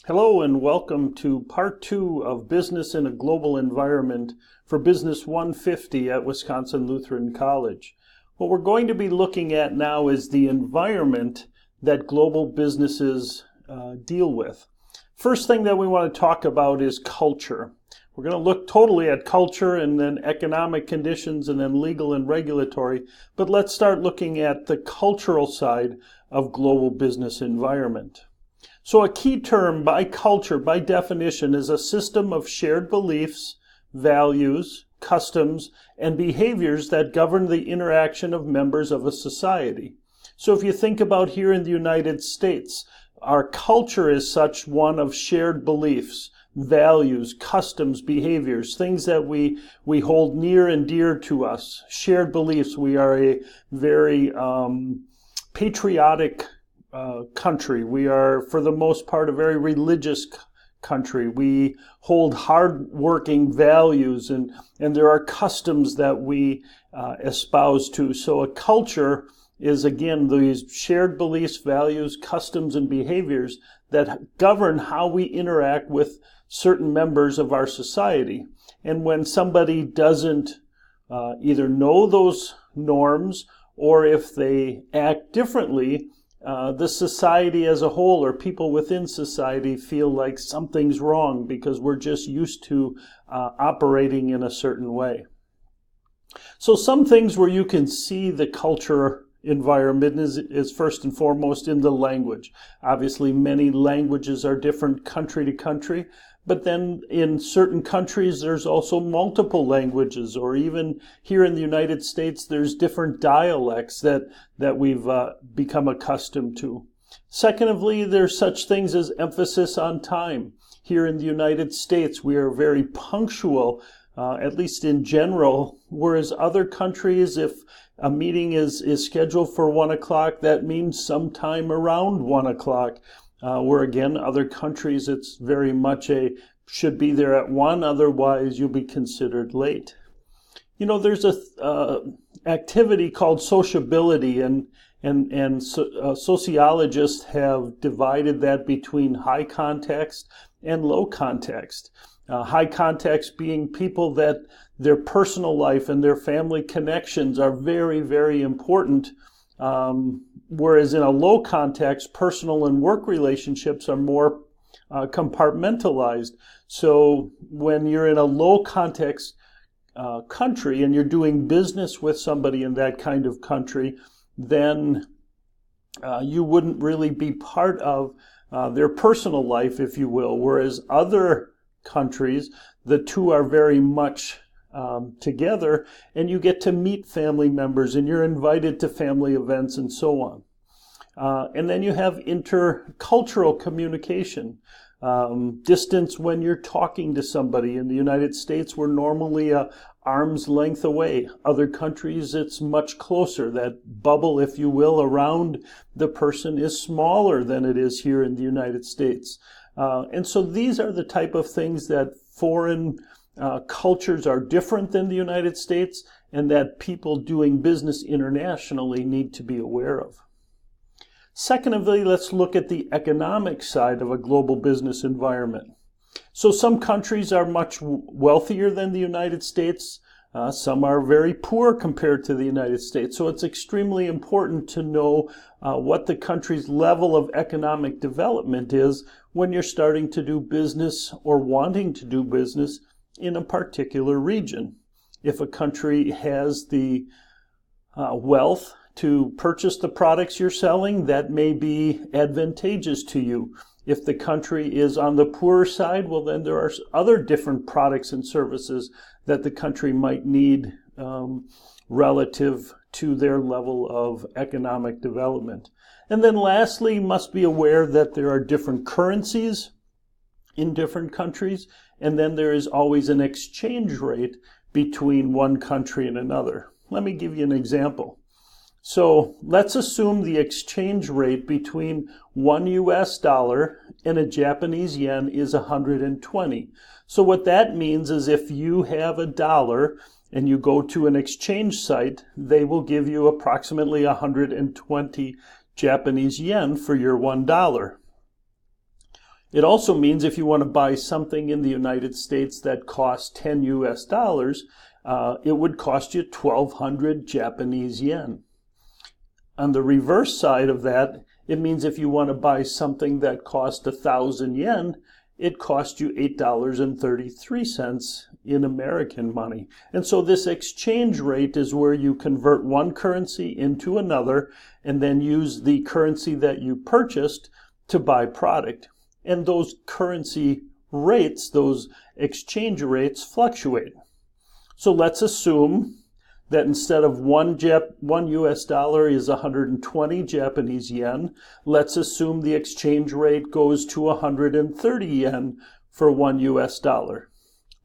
Hello and welcome to part 2 of Business in a Global Environment for Business 150 at Wisconsin Lutheran College. What we're going to be looking at now is the environment that global businesses deal with. First thing that we want to talk about is culture. We're going to look totally at culture and then economic conditions and then legal and regulatory, but let's start looking at the cultural side of global business environment. So a key term by culture, by definition, is a system of shared beliefs, values, customs, and behaviors that govern the interaction of members of a society. So if you think about here in the United States, our culture is such one of shared beliefs, values, customs, behaviors, things that we hold near and dear to us, shared beliefs. We are a very patriotic country. We are, for the most part, a very religious country. We hold hard-working values, and there are customs that we espouse to. So a culture is, again, these shared beliefs, values, customs, and behaviors that govern how we interact with certain members of our society. And when somebody doesn't either know those norms, or if they act differently, the society as a whole or people within society feel like something's wrong because we're just used to operating in a certain way. So some things where you can see the culture environment is first and foremost in the language. Obviously, many languages are different country to country, but then in certain countries there's also multiple languages, or even here in the United States there's different dialects that we've become accustomed to. Secondly, there's such things as emphasis on time. Here in the United States we are very punctual, at least in general, whereas other countries, if a meeting is scheduled for 1 o'clock, that means sometime around 1 o'clock. Where again, other countries, it's very much should be there at 1, otherwise you'll be considered late. You know, there's a activity called sociability, and sociologists have divided that between high context and low context. High context being people that their personal life and their family connections are very, very important. Whereas in a low context, personal and work relationships are more compartmentalized. So when you're in a low context country and you're doing business with somebody in that kind of country, then you wouldn't really be part of their personal life, if you will. Whereas other countries, the two are very much together, and you get to meet family members and you're invited to family events and so on. And then you have intercultural communication. Distance when you're talking to somebody. In the United States, we're normally a arm's length away. Other countries, it's much closer. That bubble, if you will, around the person is smaller than it is here in the United States. And so these are the type of things that foreign cultures are different than the United States, and that people doing business internationally need to be aware of. Secondly, let's look at the economic side of a global business environment. So some countries are much wealthier than the United States. Some are very poor compared to the United States. So it's extremely important to know what the country's level of economic development is when you're starting to do business or wanting to do business in a particular region. If a country has the wealth to purchase the products you're selling, that may be advantageous to you. If the country is on the poorer side, well, then there are other different products and services that the country might need relative to their level of economic development. And then lastly, you must be aware that there are different currencies in different countries, and then there is always an exchange rate between one country and another. Let me give you an example. So let's assume the exchange rate between $1 US and a Japanese yen is 120. So what that means is if you have a dollar and you go to an exchange site, they will give you approximately 120 Japanese yen for your $1. It also means if you want to buy something in the United States that costs 10 US dollars, it would cost you 1,200 Japanese yen. On the reverse side of that, it means if you want to buy something that costs 1,000 yen, it costs you $8.33 in American money. And so this exchange rate is where you convert one currency into another and then use the currency that you purchased to buy product. And those currency rates, those exchange rates fluctuate. So let's assume that instead of one US dollar is 120 Japanese yen, let's assume the exchange rate goes to 130 yen for 1 US dollar.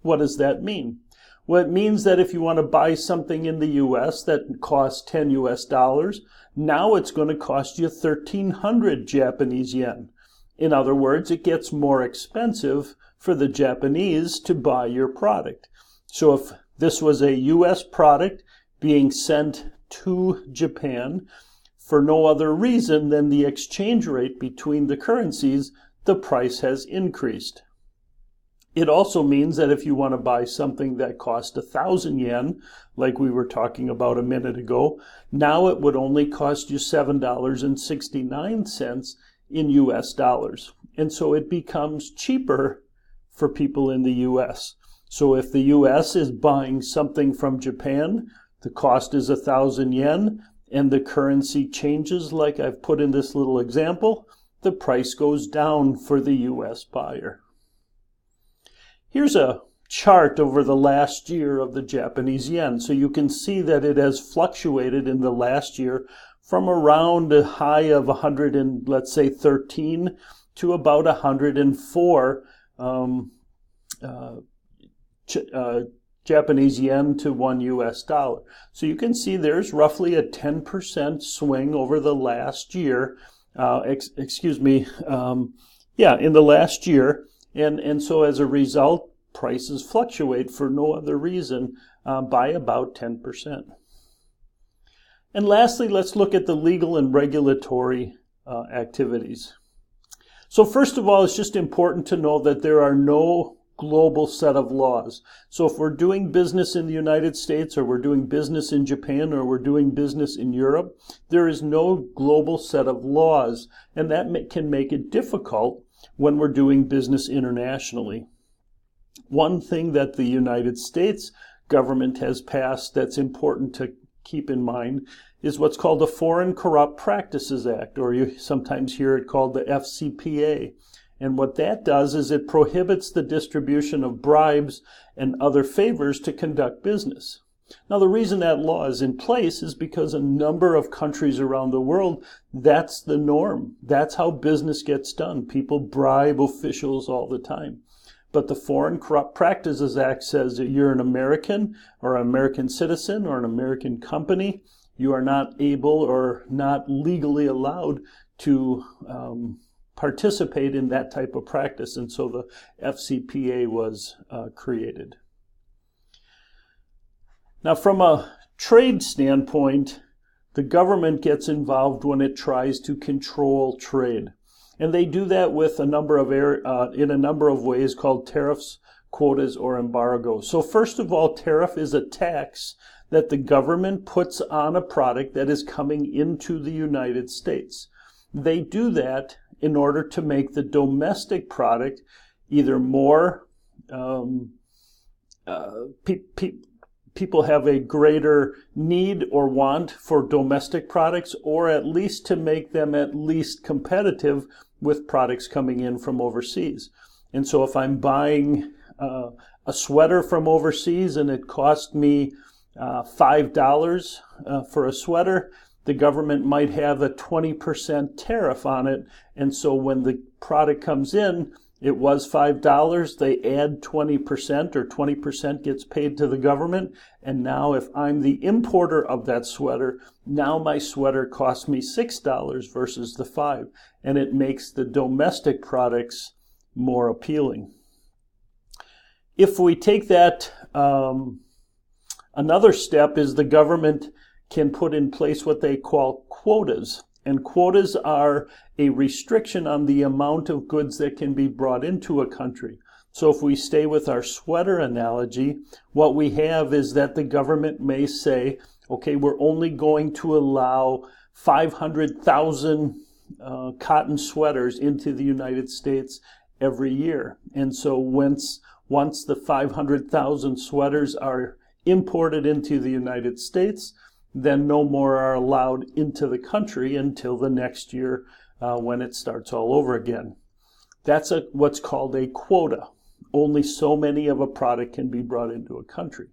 What does that mean? Well, it means that if you want to buy something in the US that costs 10 US dollars, now it's going to cost you 1,300 Japanese yen. In other words, it gets more expensive for the Japanese to buy your product. So if this was a US product being sent to Japan for no other reason than the exchange rate between the currencies, the price has increased. It also means that if you want to buy something that cost 1,000 yen, like we were talking about a minute ago, now it would only cost you $7.69 in US dollars. And so it becomes cheaper for people in the US. So if the US is buying something from Japan, the cost is 1,000 yen, and the currency changes like I've put in this little example, the price goes down for the US buyer. Here's a chart over the last year of the Japanese yen. So you can see that it has fluctuated in the last year from around a high of 100 and let's say 13 to about 104 Japanese yen to 1 US dollar. So you can see there's roughly a 10% swing over the last year. In the last year. And so as a result, prices fluctuate for no other reason by about 10%. And lastly, let's look at the legal and regulatory activities. So first of all, it's just important to know that there are no global set of laws. So if we're doing business in the United States, or we're doing business in Japan, or we're doing business in Europe, there is no global set of laws, and that can make it difficult when we're doing business internationally. One thing that the United States government has passed that's important to keep in mind is what's called the Foreign Corrupt Practices Act, or you sometimes hear it called the FCPA. And what that does is it prohibits the distribution of bribes and other favors to conduct business. Now, the reason that law is in place is because a number of countries around the world, that's the norm. That's how business gets done. People bribe officials all the time. But the Foreign Corrupt Practices Act says that you're an American or an American citizen or an American company, you are not able or not legally allowed to participate in that type of practice. And so the FCPA was created. Now, from a trade standpoint, the government gets involved when it tries to control trade. And they do that with in a number of ways called tariffs, quotas, or embargoes. So first of all, tariff is a tax that the government puts on a product that is coming into the United States. They do that in order to make the domestic product either more people have a greater need or want for domestic products, or at least to make them at least competitive with products coming in from overseas. And so if I'm buying a sweater from overseas and it cost me $5 for a sweater, the government might have a 20% tariff on it. And so when the product comes in, it was $5, they add 20%, or 20% gets paid to the government. And now if I'm the importer of that sweater, now my sweater costs me $6 versus the $5. And it makes the domestic products more appealing. If we take that, another step is the government can put in place what they call quotas. And quotas are a restriction on the amount of goods that can be brought into a country. So if we stay with our sweater analogy, what we have is that the government may say, okay, we're only going to allow 500,000 cotton sweaters into the United States every year. And so once the 500,000 sweaters are imported into the United States, then no more are allowed into the country until the next year when it starts all over again. That's what's called a quota. Only so many of a product can be brought into a country.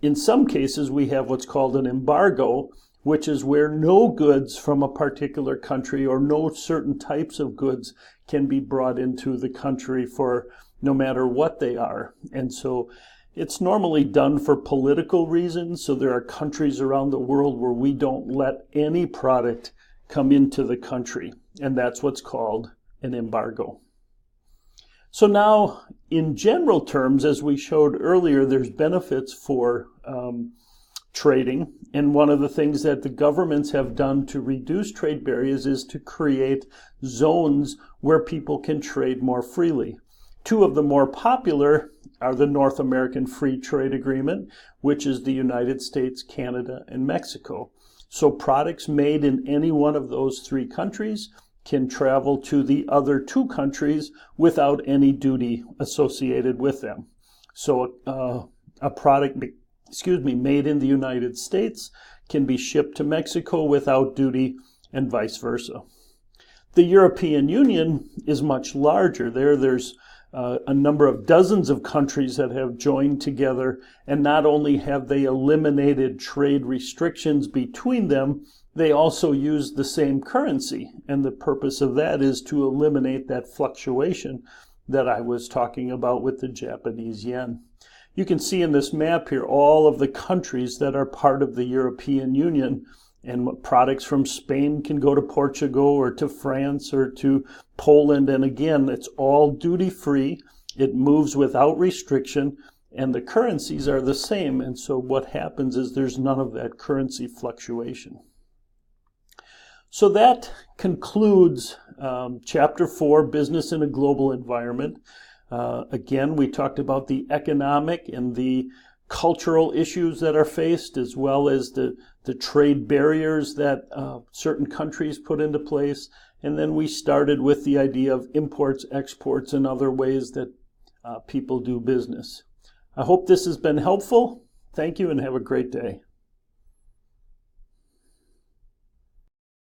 In some cases, we have what's called an embargo, which is where no goods from a particular country or no certain types of goods can be brought into the country for no matter what they are. And so it's normally done for political reasons. So there are countries around the world where we don't let any product come into the country. And that's what's called an embargo. So now, in general terms, as we showed earlier, there's benefits for trading. And one of the things that the governments have done to reduce trade barriers is to create zones where people can trade more freely. Two of the more popular are the North American Free Trade Agreement, which is the United States, Canada, and Mexico. So products made in any one of those three countries can travel to the other two countries without any duty associated with them. So a product made in the United States can be shipped to Mexico without duty and vice versa. The European Union is much larger. There's a number of dozens of countries that have joined together, and not only have they eliminated trade restrictions between them, they also use the same currency. And the purpose of that is to eliminate that fluctuation that I was talking about with the Japanese yen. You can see in this map here all of the countries that are part of the European Union, and products from Spain can go to Portugal or to France or to Poland. And again, it's all duty-free. It moves without restriction, and the currencies are the same. And so what happens is there's none of that currency fluctuation. So that concludes Chapter 4, Business in a Global Environment. Again, we talked about the economic and the cultural issues that are faced, as well as the trade barriers that certain countries put into place. And then we started with the idea of imports, exports, and other ways that people do business. I hope this has been helpful. Thank you and have a great day.